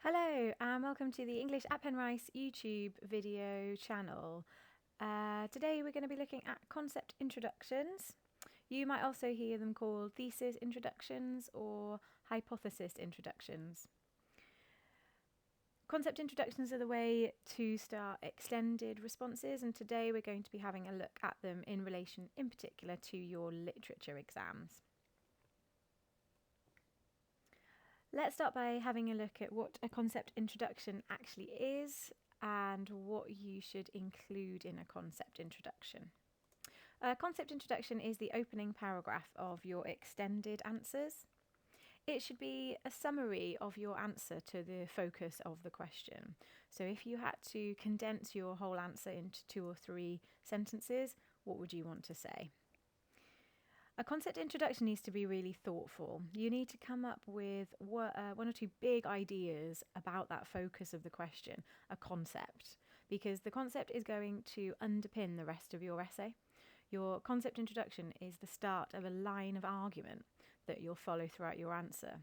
Hello and welcome to the English at Penrice YouTube video channel. Today we're going to be looking at concept introductions. You might also hear them called thesis introductions or hypothesis introductions. Concept introductions are the way to start extended responses, and today we're going to be having a look at them in relation in particular to your literature exams. Let's start by having a look at what a concept introduction actually is and what you should include in a concept introduction. A concept introduction is the opening paragraph of your extended answers. It should be a summary of your answer to the focus of the question. So if you had to condense your whole answer into 2 or 3 sentences, what would you want to say? A concept introduction needs to be really thoughtful. You need to come up with one or two big ideas about that focus of the question, a concept, because the concept is going to underpin the rest of your essay. Your concept introduction is the start of a line of argument that you'll follow throughout your answer.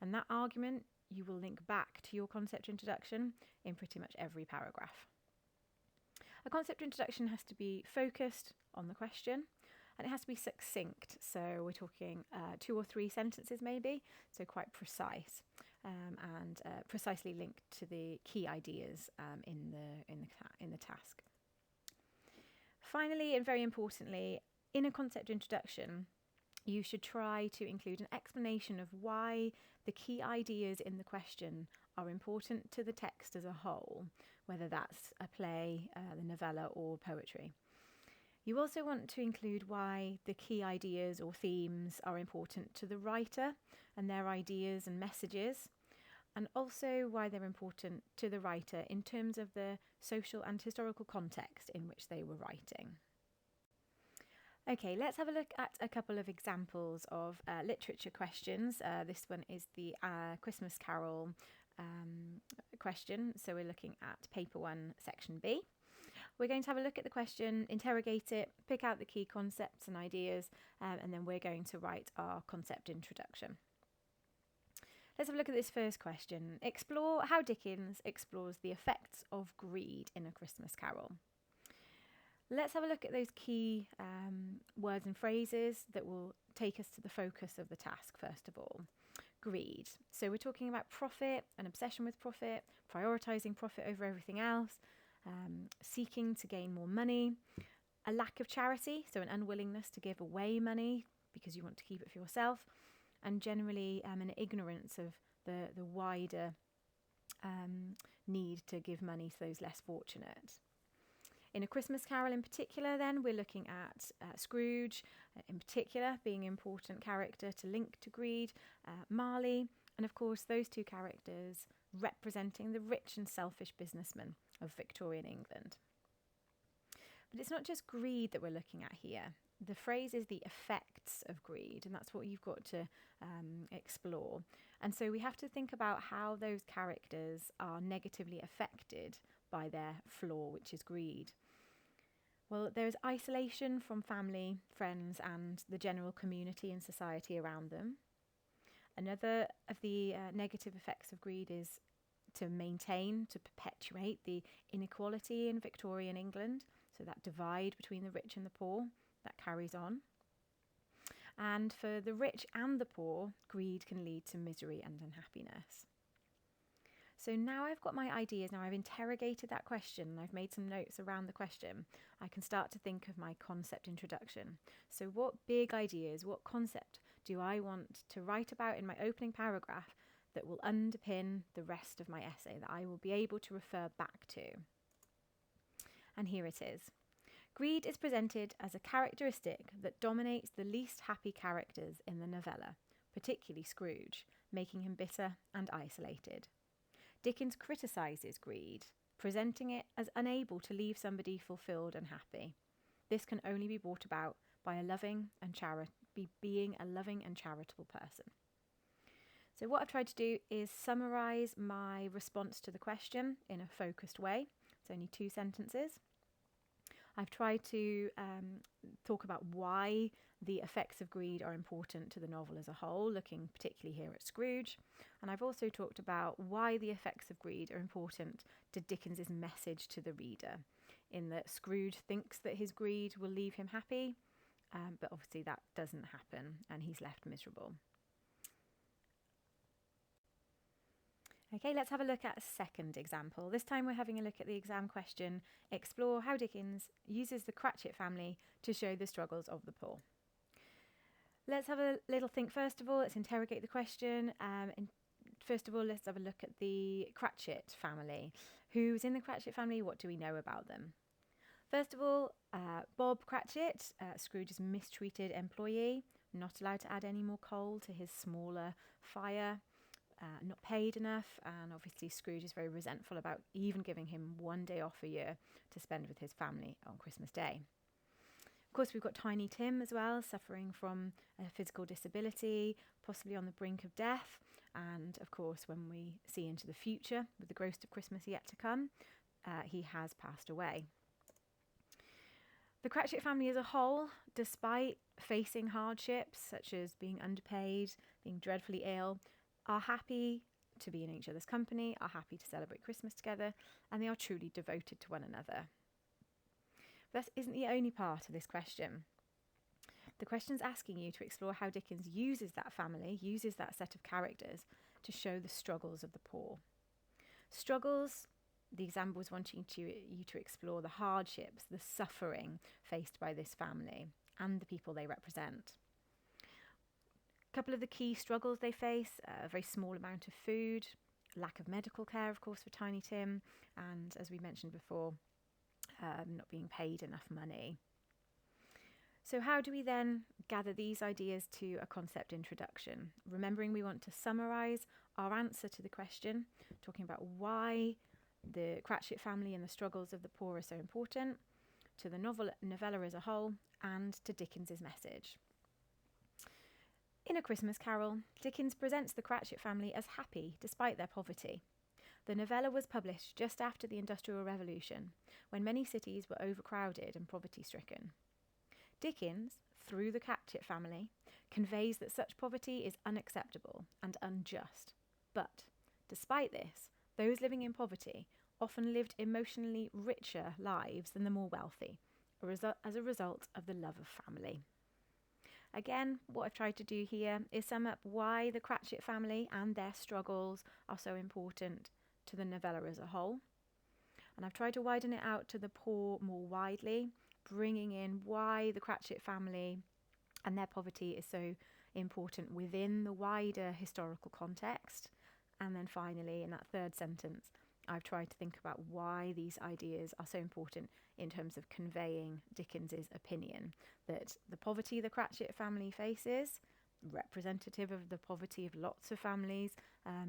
And that argument you will link back to your concept introduction in pretty much every paragraph. A concept introduction has to be focused on the question, and it has to be succinct, so we're talking 2 or 3 sentences maybe, so quite precise and precisely linked to the key ideas in the task. Finally, and very importantly, in a concept introduction, you should try to include an explanation of why the key ideas in the question are important to the text as a whole, whether that's a play, the novella, or poetry. You also want to include why the key ideas or themes are important to the writer and their ideas and messages, and also why they're important to the writer in terms of the social and historical context in which they were writing. Okay, let's have a look at a couple of examples of literature questions. This one is the Christmas Carol question, so we're looking at paper 1, section B. We're going to have a look at the question, interrogate it, pick out the key concepts and ideas, and then we're going to write our concept introduction. Let's have a look at this first question. Explore how Dickens explores the effects of greed in A Christmas Carol. Let's have a look at those key words and phrases that will take us to the focus of the task, first of all. Greed. So we're talking about profit, an obsession with profit, prioritising profit over everything else, seeking to gain more money, a lack of charity, so an unwillingness to give away money because you want to keep it for yourself, and generally an ignorance of the wider need to give money to those less fortunate. In A Christmas Carol in particular, then, we're looking at Scrooge, in particular, being an important character to link to greed, Marley, and of course those two characters representing the rich and selfish businessmen of Victorian England. But it's not just greed that we're looking at here. The phrase is the effects of greed, and that's what you've got to explore. And so we have to think about how those characters are negatively affected by their flaw, which is greed. Well, there's isolation from family, friends, and the general community and society around them. Another of the negative effects of greed is to maintain, to perpetuate the inequality in Victorian England, so that divide between the rich and the poor, that carries on. And for the rich and the poor, greed can lead to misery and unhappiness. So now I've got my ideas, now I've interrogated that question, and I've made some notes around the question, I can start to think of my concept introduction. So what big ideas, what concept do I want to write about in my opening paragraph that will underpin the rest of my essay, that I will be able to refer back to? And here it is. Greed is presented as a characteristic that dominates the least happy characters in the novella, particularly Scrooge, making him bitter and isolated. Dickens criticises greed, presenting it as unable to leave somebody fulfilled and happy. This can only be brought about by being a loving and charitable person. So what I've tried to do is summarise my response to the question in a focused way. It's only 2 sentences. I've tried to talk about why the effects of greed are important to the novel as a whole, looking particularly here at Scrooge. And I've also talked about why the effects of greed are important to Dickens's message to the reader, in that Scrooge thinks that his greed will leave him happy, but obviously that doesn't happen and he's left miserable. Okay, let's have a look at a second example. This time we're having a look at the exam question, explore how Dickens uses the Cratchit family to show the struggles of the poor. Let's have a little think first of all. Let's interrogate the question. First of all, let's have a look at the Cratchit family. Who's in the Cratchit family? What do we know about them? First of all, Bob Cratchit, Scrooge's mistreated employee, not allowed to add any more coal to his smaller fire, not paid enough, and obviously Scrooge is very resentful about even giving him one day off a year to spend with his family on Christmas Day. Of course, we've got Tiny Tim as well, suffering from a physical disability, possibly on the brink of death. And of course, when we see into the future, with the Ghost of Christmas yet to come, he has passed away. The Cratchit family as a whole, despite facing hardships such as being underpaid, being dreadfully ill, are happy to be in each other's company, are happy to celebrate Christmas together, and they are truly devoted to one another. But that isn't the only part of this question. The question's asking you to explore how Dickens uses that family, uses that set of characters to show the struggles of the poor. Struggles, the example was wanting you to explore the hardships, the suffering faced by this family and the people they represent. A couple of the key struggles they face, a very small amount of food, lack of medical care, of course, for Tiny Tim, and as we mentioned before, not being paid enough money. So how do we then gather these ideas to a concept introduction? Remembering we want to summarise our answer to the question, talking about why the Cratchit family and the struggles of the poor are so important, to the novella as a whole, and to Dickens's message. In A Christmas Carol, Dickens presents the Cratchit family as happy despite their poverty. The novella was published just after the Industrial Revolution, when many cities were overcrowded and poverty-stricken. Dickens, through the Cratchit family, conveys that such poverty is unacceptable and unjust. But, despite this, those living in poverty often lived emotionally richer lives than the more wealthy, as a result of the love of family. Again, what I've tried to do here is sum up why the Cratchit family and their struggles are so important to the novella as a whole. And I've tried to widen it out to the poor more widely, bringing in why the Cratchit family and their poverty is so important within the wider historical context. And then finally, in that third sentence, I've tried to think about why these ideas are so important in terms of conveying Dickens's opinion that the poverty the Cratchit family faces, representative of the poverty of lots of families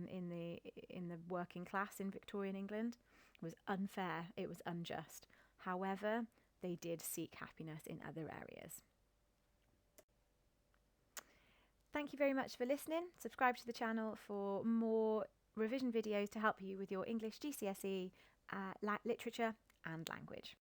in the working class in Victorian England, was unfair, it was unjust. However, they did seek happiness in other areas. Thank you very much for listening. Subscribe to the channel for more revision videos to help you with your English GCSE, literature and language.